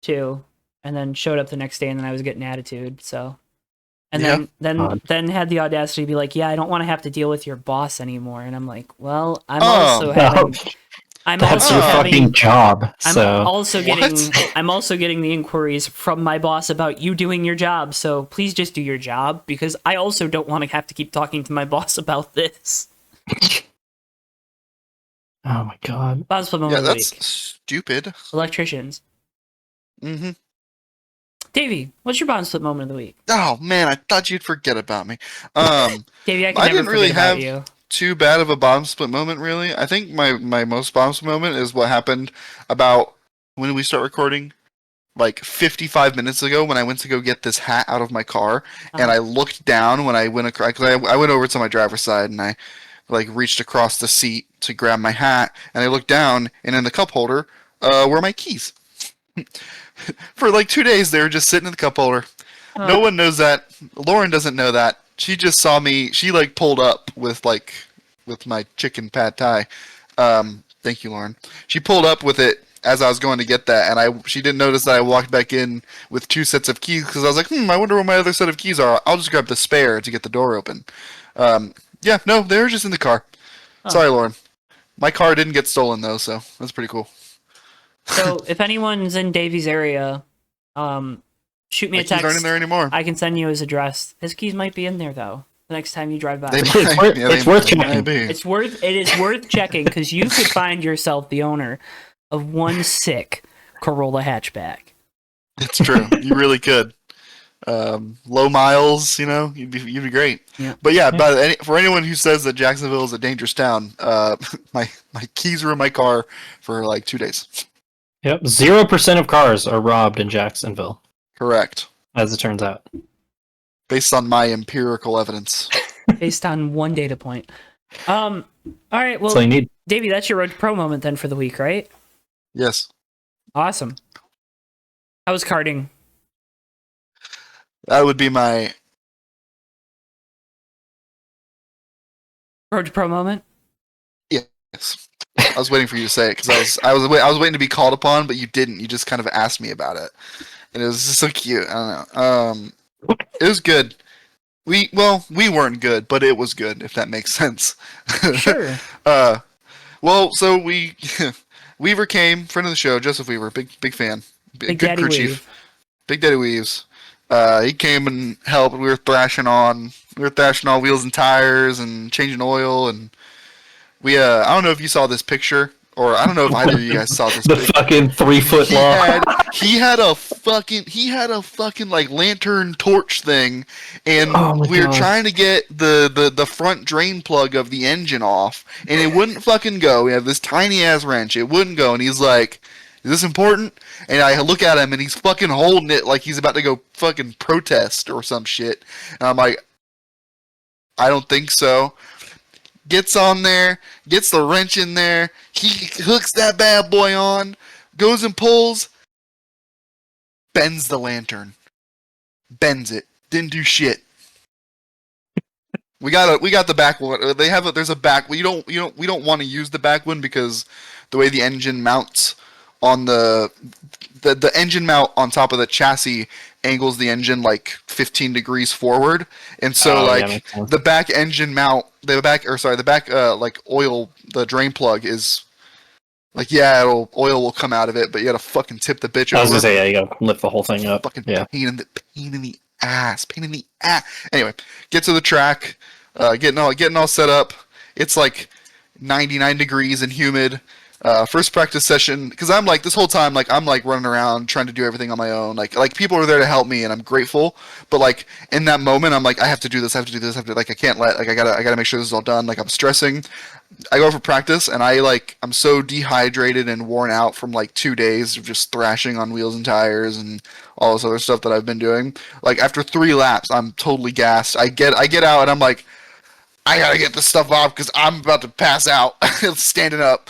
too, and then showed up the next day, and then I was getting attitude. So, and
Yeah.
then had the audacity to be like, "Yeah, I don't want to have to deal with your boss anymore." And I'm like, "Well, I'm
Oh,
also having, I'm
that's
also
your
having,
fucking job.
I'm
So
also
What?
getting, I'm also getting the inquiries from my boss about you doing your job. So please just do your job because I also don't want to have to keep talking to my boss about this."
oh my god.
Boss moment
yeah,
of the
that's
week.
stupid.
Electricians.
Mm-hmm.
Davey, what's your bond split moment of the week?
Oh man, I thought you'd forget about me.
Davey, I can
I
never
didn't really
forget about
have
you.
too bad of a bomb split moment, really. I think my most bomb split moment is what happened about when did we start recording? Like 55 minutes ago when I went to go get this hat out of my car, and I looked down when I went across, because I went over to my driver's side and I like reached across the seat to grab my hat, and I looked down, and in the cup holder were my keys. For like 2 days, they were just sitting in the cup holder. No one knows that. Lauren doesn't know that. She just saw me. She like pulled up with my chicken pad thai. Thank you, Lauren. She pulled up with it as I was going to get that, and she didn't notice that I walked back in with 2 sets of keys because I was like, I wonder where my other set of keys are. I'll just grab the spare to get the door open. Yeah, no, they were just in the car. Sorry, Lauren. My car didn't get stolen though, so that's pretty cool.
So if anyone's in Davey's area, shoot me
My
a
keys aren't
text.
in there anymore.
I can send you his address. His keys might be in there though. The next time you drive by,
They
It's
might-
worth-
yeah,
it's
they-
worth
they might
checking.
be.
it is worth checking because you could find yourself the owner of one sick Corolla hatchback.
It's true. You really could. Low miles, you'd be great.
Yeah.
But yeah, for anyone who says that Jacksonville is a dangerous town, my keys were in my car for like 2 days.
Yep. 0% of cars are robbed in Jacksonville,
Correct.
as it turns out.
Based on my empirical evidence.
Based on one data point. All right. Well,
That's all you need.
Davey, that's your road to pro moment then for the week, right?
Yes.
Awesome. How was karting?
That would be my
Road to pro moment?
yes. I was waiting for you to say it because I was waiting to be called upon, but you didn't. You just kind of asked me about it, and it was just so cute. I don't know. It was good. We weren't good, but it was good, if that makes sense.
Sure.
Well, so Weaver came, friend of the show, Joseph Weaver, big fan,
Big
good
Daddy
crew
Weave.
chief, Big Daddy Weaves. He came and helped. We were thrashing all wheels and tires and changing oil, and we I don't know if you saw this picture, or I don't know if either of you guys saw this
The
picture.
fucking 3-foot long.
He had a fucking like lantern torch thing, and
Oh my
we were
God.
trying to get the front drain plug of the engine off, and it wouldn't fucking go. We have this tiny ass wrench, it wouldn't go, and he's like, "Is this important?" And I look at him, and he's fucking holding it like he's about to go fucking protest or some shit. And I'm like, I don't think so. Gets on there, gets the wrench in there, he hooks that bad boy on, goes and pulls, bends the lantern. Bends it. Didn't do shit. We got the back one. There's a back. We don't want to use the back one because the way the engine mounts on the engine mount on top of the chassis angles the engine like 15 degrees forward, and so
makes sense.
the back engine mount, the back like oil, the drain plug is like, yeah, oil will come out of it, but you gotta fucking tip the bitch over.
I was gonna say, yeah, you gotta lift the whole thing up.
Fucking
Yeah.
pain in the ass. Anyway, get to the track, getting all set up. It's like 99 degrees and humid. First practice session, because I'm like, this whole time, like, I'm like running around trying to do everything on my own. Like people are there to help me, and I'm grateful. But like in that moment, I'm like, I have to do this. Like, I can't I gotta make sure this is all done. Like, I'm stressing. I go for practice, and I'm so dehydrated and worn out from like 2 days of just thrashing on wheels and tires and all this other stuff that I've been doing. Like after 3 laps, I'm totally gassed. I get out, and I'm like, I gotta get this stuff off because I'm about to pass out standing up.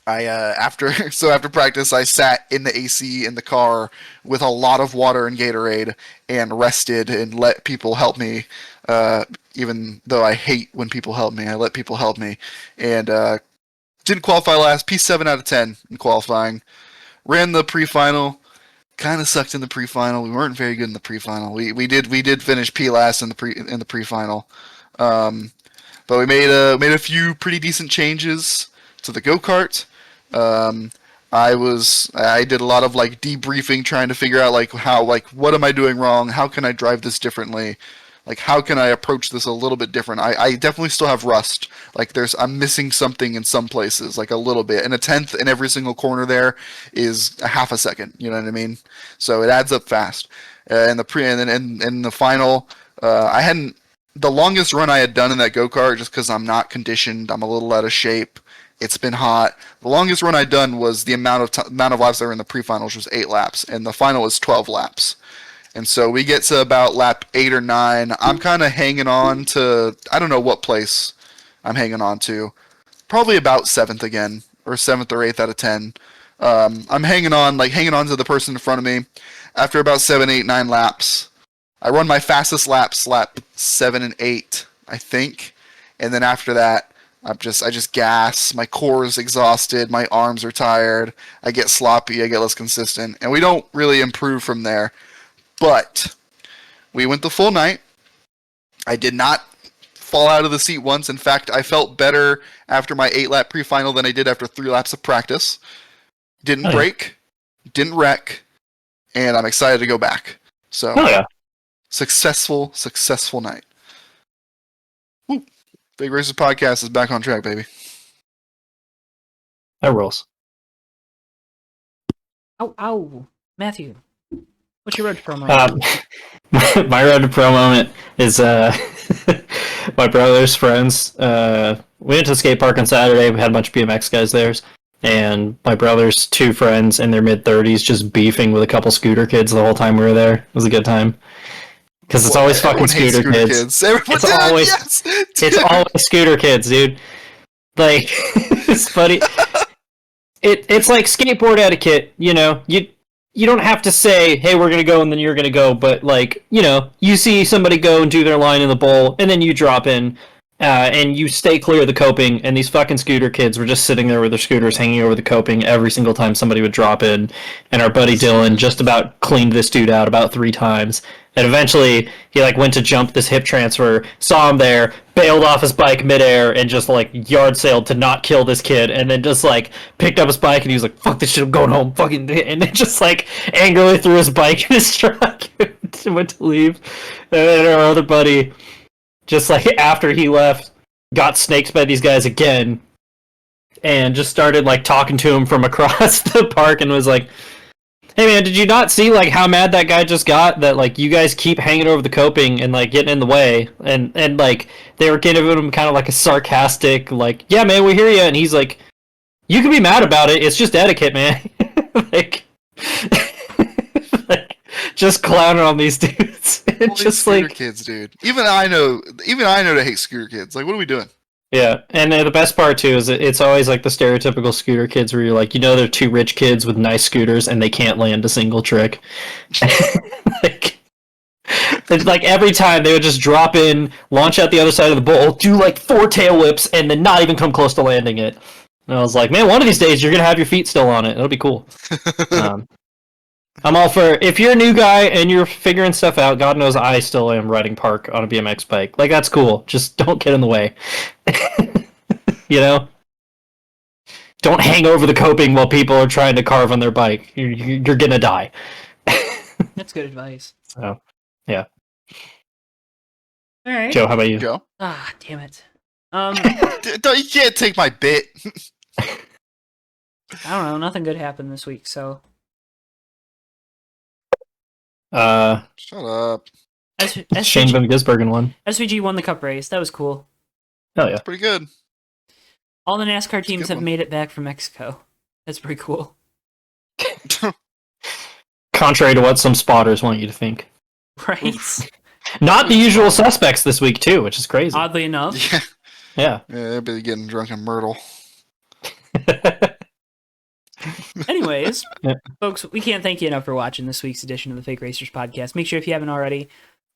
After practice, I sat in the AC in the car with a lot of water and Gatorade and rested and let people help me. Even though I hate when people help me, I let people help me, and didn't qualify last. P7 out of 10 in qualifying. Ran the pre-final. Kind of sucked in the pre-final. We weren't very good in the pre-final. We did finish P last in the pre-final. But we made a few pretty decent changes to the go-kart. I did a lot of like debriefing, trying to figure out what am I doing wrong? How can I drive this differently? Like how can I approach this a little bit different? I definitely still have rust. Like I'm missing something in some places, like a little bit. And a tenth in every single corner there is a half a second. You know what I mean? So it adds up fast. And then in the final, I hadn't the longest run I had done in that go-kart just because I'm not conditioned. I'm a little out of shape. It's been hot. The longest run I'd done was the amount of laps that were in the pre-finals was 8 laps, and the final was 12 laps. And so we get to about lap 8 or 9. I'm kind of hanging on to, I don't know what place I'm hanging on to. Probably about 7th again, or 7th or 8th out of 10. I'm hanging on to the person in front of me. After about 7, 8, 9 laps, I run my fastest laps, lap 7 and 8, I think. And then after that, I just gas. My core is exhausted. My arms are tired. I get sloppy. I get less consistent. And we don't really improve from there. But we went the full night. I did not fall out of the seat once. In fact, I felt better after my 8-lap pre-final than I did after 3 laps of practice. Didn't break. Didn't wreck. And I'm excited to go back. So, successful night. Woo. Big Racers Podcast is back on track, baby.
That rolls.
Ow. Matthew, what's your road to pro moment?
My road to pro moment is my brother's friends. We went to the skate park on Saturday. We had a bunch of BMX guys there. And my brother's 2 friends in their mid-30s just beefing with a couple scooter kids the whole time we were there. It was a good time. Because it's always fucking scooter kids. It's always scooter kids, dude. Like, it's funny. It's like skateboard etiquette, you know. You don't have to say, hey, we're going to go, and then you're going to go. But, like, you know, you see somebody go and do their line in the bowl, and then you drop in, and you stay clear of the coping. And these fucking scooter kids were just sitting there with their scooters hanging over the coping every single time somebody would drop in. And our buddy Dylan just about cleaned this dude out about 3 times. And eventually, he like went to jump this hip transfer, saw him there, bailed off his bike midair, and just like yard sailed to not kill this kid, and then just like picked up his bike and he was like, "Fuck this shit, I'm going home." Fucking, and then just like angrily threw his bike in his truck and went to leave. And then our other buddy, just like after he left, got snaked by these guys again, and just started like talking to him from across the park and was like, "Hey man, did you not see like how mad that guy just got that like you guys keep hanging over the coping and like getting in the way?" And like they were giving him kind of like a sarcastic like, "Yeah man, we hear you," and he's like, "You can be mad about it. It's just etiquette, man." like, like just clowning on these dudes. Just
scooter
like
kids, dude. Even I know to hate scooter kids. Like, what are we doing?
Yeah, and the best part too is it's always like the stereotypical scooter kids where you're like, you know, they're 2 rich kids with nice scooters and they can't land a single trick. like, it's like every time they would just drop in, launch out the other side of the bowl, do like 4 tail whips, and then not even come close to landing it. And I was like, man, one of these days you're gonna have your feet still on it. It'll be cool. I'm all for, if you're a new guy and you're figuring stuff out, God knows I still am riding park on a BMX bike. Like, that's cool. Just don't get in the way. You know? Don't hang over the coping while people are trying to carve on their bike. You're gonna die.
That's good advice.
So, yeah.
All right.
Joe, how about you?
Joe?
Ah, damn it.
You can't take my bit.
I don't know. Nothing good happened this week, so.
Shut up.
Shane Van Gisbergen won.
SVG won the cup race. That was cool.
Hell yeah.
Pretty good.
All the NASCAR teams
good
have
one.
made it back from Mexico. That's pretty cool.
Contrary to what some spotters want you to think.
Right?
Not the usual suspects this week, too, which is crazy.
Oddly enough.
Yeah.
Yeah.
Everybody getting drunk in Myrtle.
Anyways,
Yeah.
folks, we can't thank you enough for watching this week's edition of the Fake Racers podcast. Make sure if you haven't already,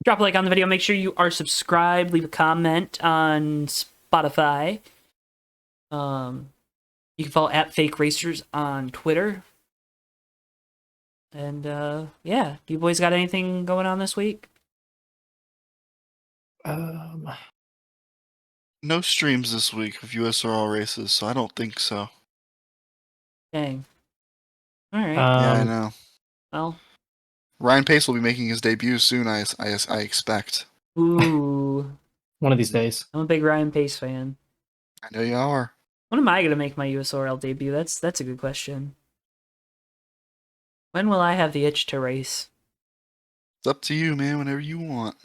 drop a like on the video. Make sure you are subscribed. Leave a comment on Spotify. You can follow at Fake Racers on Twitter. And yeah, you boys got anything going on this week?
No streams this week of USRL races, so I don't think so.
Dang. All right.
Yeah, I know.
Well.
Ryan Pace will be making his debut soon, I expect.
Ooh.
One of these days.
I'm a big Ryan Pace fan.
I know you are.
When am I going to make my USRL debut? That's a good question. When will I have the itch to race?
It's up to you, man, whenever you want.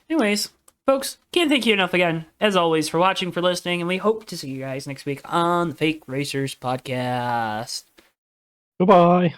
Anyways, folks, can't thank you enough again, as always, for watching, for listening, and we hope to see you guys next week on the Fake Racers podcast.
Goodbye.